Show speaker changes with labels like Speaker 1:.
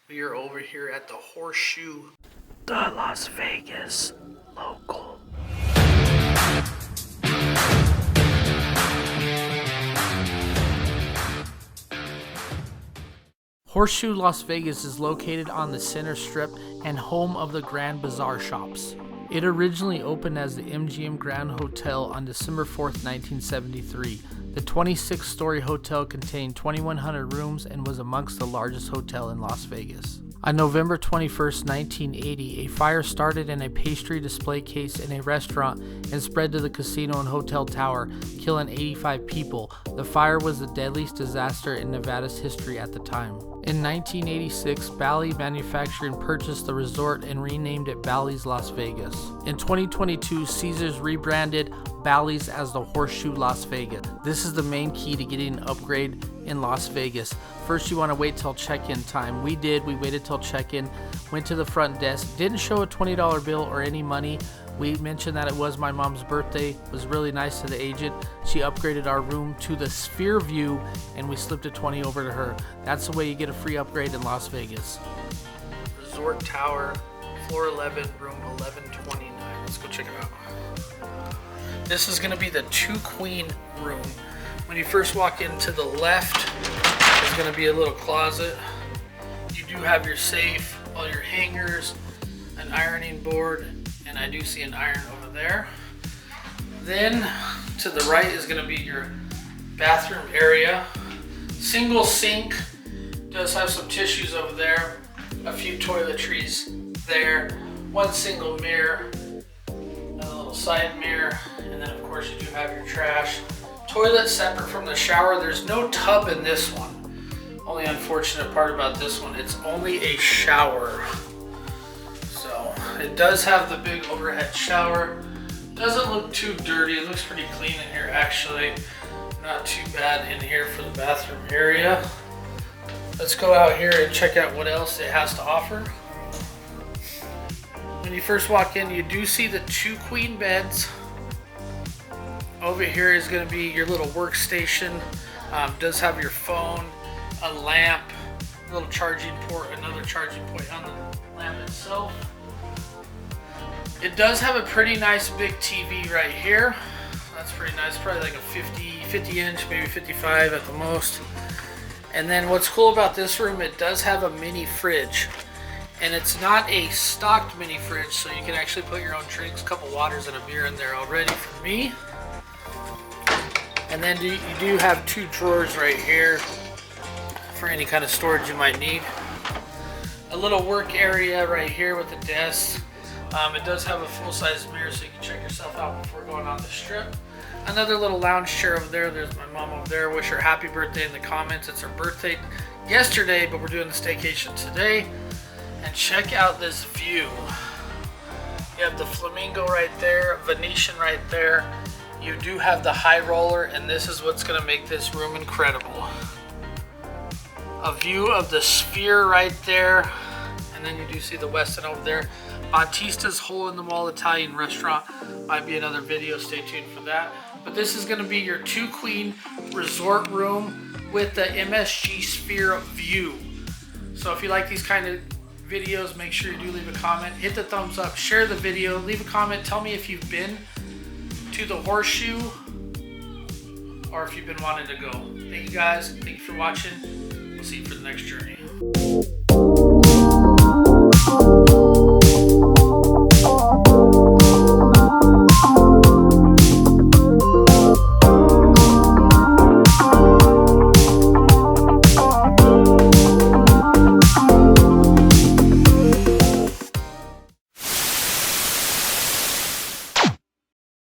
Speaker 1: We are over here at the Horseshoe,
Speaker 2: the Las Vegas local.
Speaker 1: Horseshoe Las Vegas is located on the center strip and home of the Grand Bazaar shops. It originally opened as the MGM Grand Hotel on December 4th, 1973. The 26-story hotel contained 2,100 rooms and was amongst the largest hotel in Las Vegas. On November 21st, 1980, a fire started in a pastry display case in a restaurant and spread to the casino and hotel tower, killing 85 people. The fire was the deadliest disaster in Nevada's history at the time. In 1986, Bally Manufacturing purchased the resort and renamed it Bally's Las Vegas. In 2022, Caesars rebranded Bally's as the Horseshoe Las Vegas. This is the main key to getting an upgrade in Las Vegas. First, you want to wait till check-in time. We waited till check-in, went to the front desk, didn't show a $20 bill or any money. We mentioned that it was my mom's birthday. It was really nice to the agent. She upgraded our room to the Sphere View, and we slipped a 20 over to her. That's the way you get a free upgrade in Las Vegas. Resort Tower, floor 11, room 1129. Let's go check it out. This is gonna be the 2-queen room. When you first walk into the left, there's gonna be a little closet. You do have your safe, all your hangers, an ironing board, and I do see an iron over there. Then to the right is gonna be your bathroom area. Single sink, does have some tissues over there, a few toiletries there, one single mirror, a little side mirror, and then of course you do have your trash. Toilet separate from the shower. There's no tub in this one. Only unfortunate part about this one, it's only a shower. So it does have the big overhead shower. Doesn't look too dirty. It looks pretty clean in here actually. Not too bad in here for the bathroom area. Let's go out here and check out what else it has to offer. When you first walk in, you do see the 2 queen beds. Over here is going to be your little workstation. Does have your phone, a lamp, a little charging port, another charging point on the lamp itself. It does have a pretty nice big TV right here. That's pretty nice, probably like a 50 inch, maybe 55 at the most. And then what's cool about this room, it does have a mini fridge. And it's not a stocked mini fridge, so you can actually put your own drinks, a couple waters, and a beer in there already for me. And then you do have 2 drawers right here for any kind of storage you might need. A little work area right here with the desk. It does have a full-size mirror so you can check yourself out before going on the strip. Another little lounge chair over there. There's my mom over there. Wish her happy birthday in the comments. It's her birthday yesterday, but we're doing the staycation today. And check out this view. You have the flamingo right there, Venetian right there. You do have the high roller, and this is what's going to make this room incredible. A view of the Sphere right there, and then you do see the Westin over there. Batista's Hole in the Wall Italian restaurant might be another video. Stay tuned for that. But this is going to be your 2-queen resort room with the MSG Sphere view. So if you like these kind of videos, make sure you do leave a comment, hit the thumbs up, share the video, leave a comment, tell me if you've been to the Horseshoe or if you've been wanting to go. Thank you guys, thank you for watching. We'll see you for the next journey.